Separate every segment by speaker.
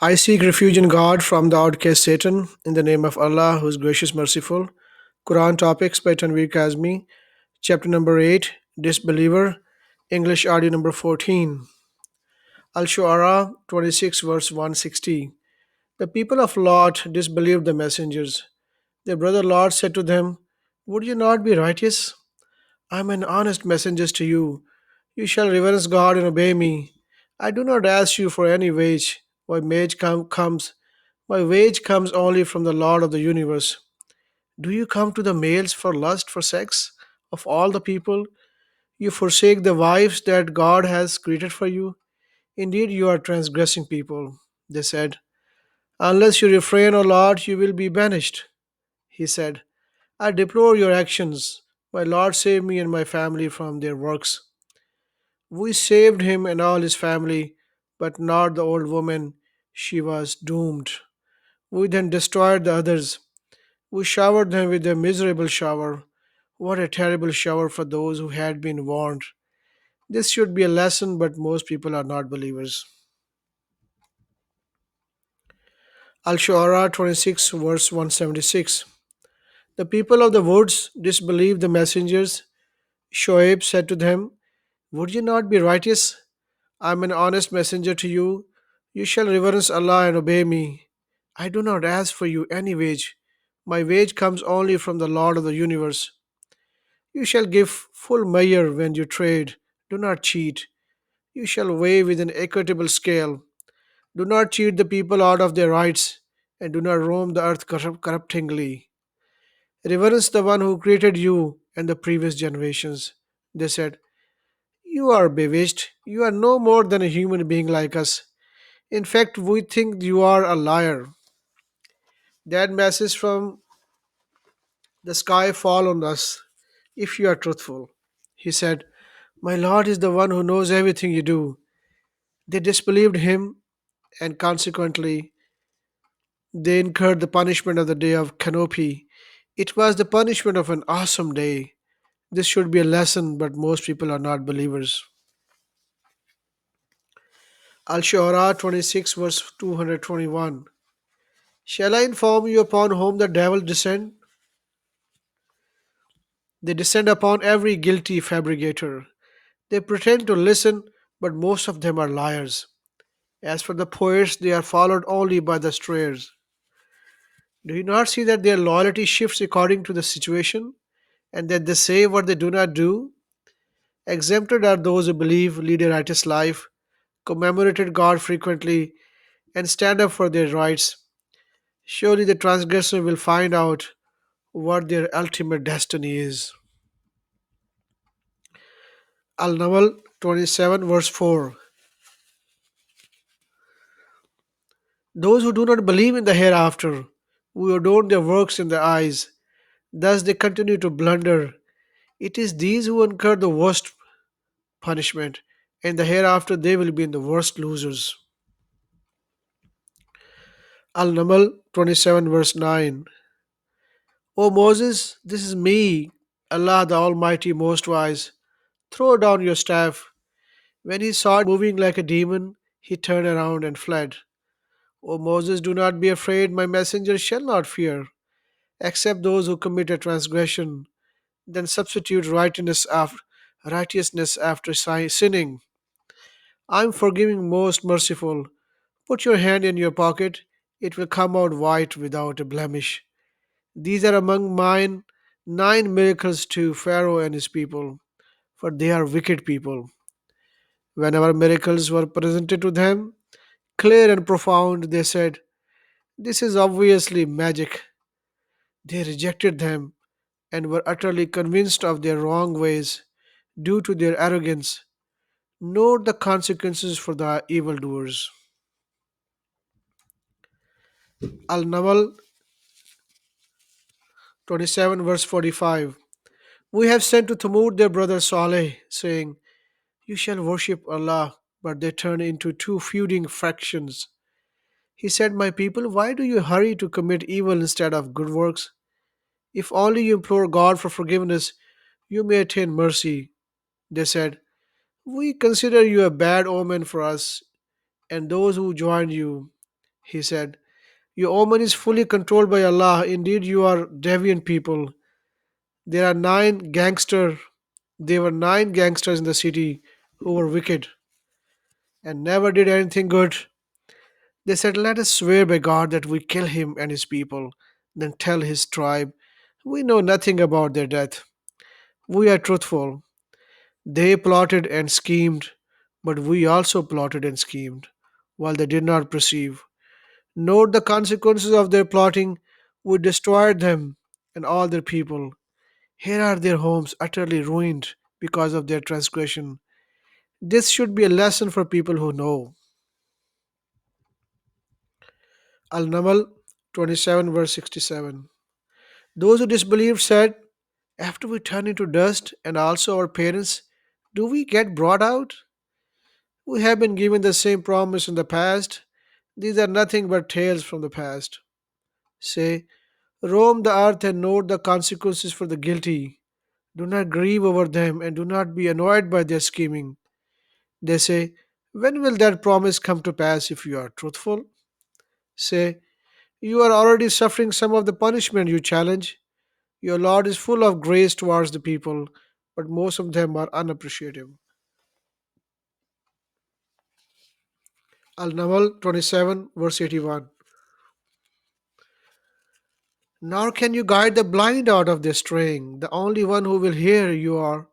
Speaker 1: I seek refuge in God from the outcast Satan, in the name of Allah, who is gracious, merciful. Quran Topics by Tanvir Kazmi, Chapter number 8, Disbeliever, English audio number 14. Al Shu'ara 26, verse 160. The people of Lot disbelieved the messengers. Their brother Lot said to them, "Would you not be righteous? I am an honest messenger to you. You shall reverence God and obey me. I do not ask you for any wage. My wage comes only from the Lord of the universe. Do you come to the males for lust for sex? Of all the people, you forsake the wives that God has created for you? Indeed, you are transgressing people." They said, "Unless you refrain, O Lord, you will be banished." He said, "I deplore your actions. My Lord, save me and my family from their works." We saved him and all his family, but not the old woman. She was doomed. We then destroyed the others. We showered them with a miserable shower. What a terrible shower for those who had been warned. This should be a lesson, but most people are not believers. Al Shu'ara 26, verse 176. The people of the woods disbelieved the messengers. Shoaib said to them, "Would you not be righteous? I am an honest messenger to you. You shall reverence Allah and obey me. I do not ask for you any wage. My wage comes only from the Lord of the universe. You shall give full measure when you trade. Do not cheat. You shall weigh with an equitable scale. Do not cheat the people out of their rights, and do not roam the earth corruptingly. Reverence the one who created you and the previous generations." They said, "You are bewitched. You are no more than a human being like us. In fact, we think you are a liar. That message from the sky fall on us if you are truthful." He said, "My Lord is the one who knows everything you do." They disbelieved him, and consequently they incurred the punishment of the day of Canopy. It was the punishment of an awesome day. This should be a lesson, but most people are not believers. Al Shu'ara 26, verse 221. Shall I inform you upon whom the devil descend? They descend upon every guilty fabricator. They pretend to listen, but most of them are liars. As for the poets, they are followed only by the strayers. Do you not see that their loyalty shifts according to the situation, and that they say what they do not do? Exempted are those who believe, lead a righteous life, commemorated God frequently, and stand up for their rights. Surely the transgressor will find out what their ultimate destiny is. Al Namal 27, verse 4. Those who do not believe in the hereafter, who adorn their works in their eyes, thus they continue to blunder. It is these who incur the worst punishment, and the hereafter they will be in the worst losers. Al Namal 27, verse 9. O Moses, this is me, Allah the Almighty Most Wise. Throw down your staff. When he saw it moving like a demon, he turned around and fled. O Moses, do not be afraid, my messenger shall not fear, except those who commit a transgression, then substitute righteousness after sinning. I am forgiving, most merciful. Put your hand in your pocket, it will come out white without a blemish. These are among mine 9 miracles to Pharaoh and his people, for they are wicked people. When our miracles were presented to them, clear and profound, they said, "This is obviously magic." They rejected them and were utterly convinced of their wrong ways due to their arrogance. Note the consequences for the evildoers. Al Namal 27, verse 45. We have sent to Thamud their brother Saleh, saying, "You shall worship Allah," but they turned into two feuding factions. He said, "My people, why do you hurry to commit evil instead of good works? If only you implore God for forgiveness, you may attain mercy." They said, "We consider you a bad omen for us and those who join you. He said, your omen is fully controlled by Allah. Indeed, you are deviant people. There are nine gangster. There were nine gangsters in the city who were wicked and never did anything good. They said, let us swear by God that we kill him and his people, then tell his tribe, we know nothing about their death. We are truthful. They plotted and schemed, but we also plotted and schemed, while they did not perceive. Note the consequences of their plotting. We destroyed them and all their people. Here are their homes utterly ruined because of their transgression. This should be a lesson for people who know. Al Namal 27, verse 67. Those who disbelieved said, after we turn into dust and also our parents, do we get brought out? We have been given the same promise in the past. These are nothing but tales from the past. Say, roam the earth and note the consequences for the guilty. Do not grieve over them and do not be annoyed by their scheming. They say, when will that promise come to pass if you are truthful? Say, you are already suffering some of the punishment you challenge. Your Lord is full of grace towards the people, but most of them are unappreciative. Al Namal 27, verse 81. Nor can you guide the blind out of their straying. The only one who will hear you are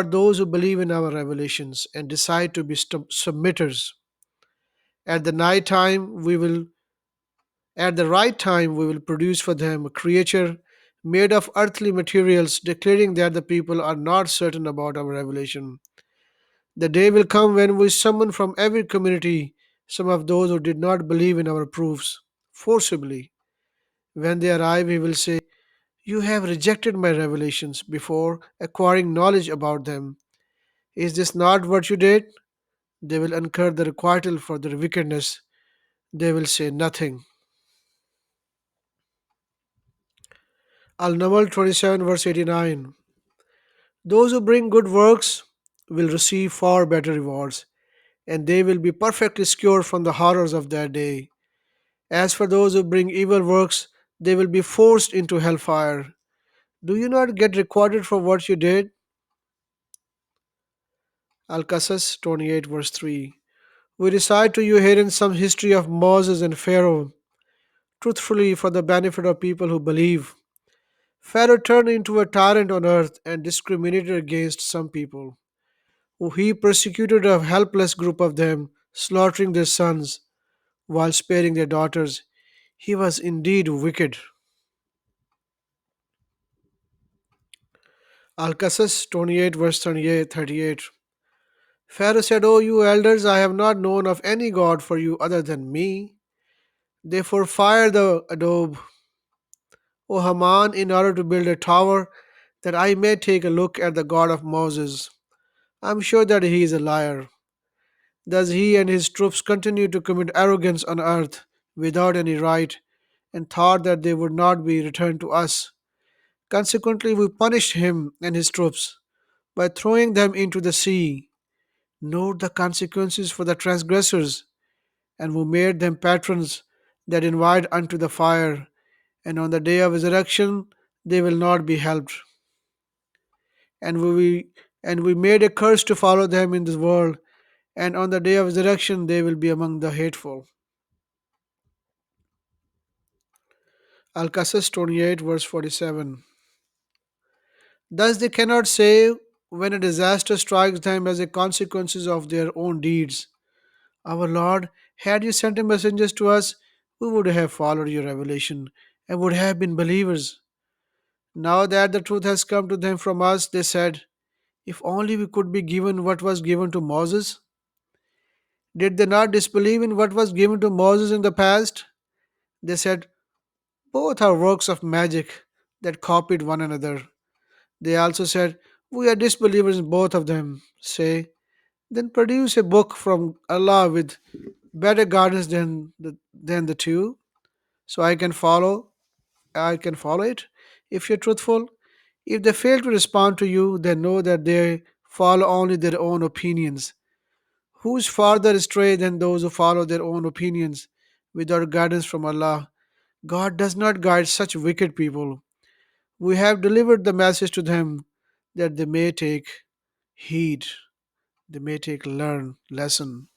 Speaker 1: those who believe in our revelations and decide to be submitters. At the night time we will At the right time we will produce for them a creature made of earthly materials, declaring that the people are not certain about our revelation. The day will come when we summon from every community some of those who did not believe in our proofs forcibly. When they arrive, we will say, you have rejected my revelations before acquiring knowledge about them. Is this not what you did? They will incur the requital for their wickedness. They will say nothing. Al Namal 27, verse 89. Those who bring good works will receive far better rewards, and they will be perfectly secure from the horrors of that day. As for those who bring evil works, they will be forced into hellfire. Do you not get recorded for what you did? Al Qasas 28, verse 3. We recite to you herein some history of Moses and Pharaoh, truthfully for the benefit of people who believe. Pharaoh turned into a tyrant on earth and discriminated against some people. He persecuted a helpless group of them, slaughtering their sons while sparing their daughters. He was indeed wicked. Al Qasas 28, verse 38. Pharaoh said, O you elders, I have not known of any God for you other than me. Therefore, fire the adobe, O Haman, in order to build a tower that I may take a look at the God of Moses. I am sure that he is a liar. Thus he and his troops continued to commit arrogance on earth without any right and thought that they would not be returned to us. Consequently, we punished him and his troops by throwing them into the sea. Note the consequences for the transgressors, and we made them patrons that invite unto the fire, and on the day of resurrection they will not be helped. And we made a curse to follow them in this world, and on the day of resurrection they will be among the hateful. Al Qasas 28, verse 47. Thus they cannot say when a disaster strikes them as a consequence of their own deeds, our Lord, had you sent a messenger to us, we would have followed your revelation and would have been believers. Now that the truth has come to them from us, they said, if only we could be given what was given to Moses. Did they not disbelieve in what was given to Moses in the past? They said, both are works of magic that copied one another. They also said, we are disbelievers in both of them. Say, then produce a book from Allah with better guidance than the two, so I can follow it. If you're truthful, if they fail to respond to you, then know that they follow only their own opinions. Who's farther astray than those who follow their own opinions? without guidance from Allah. God does not guide such wicked people. We have delivered the message to them that they may take heed, they may take learn lesson.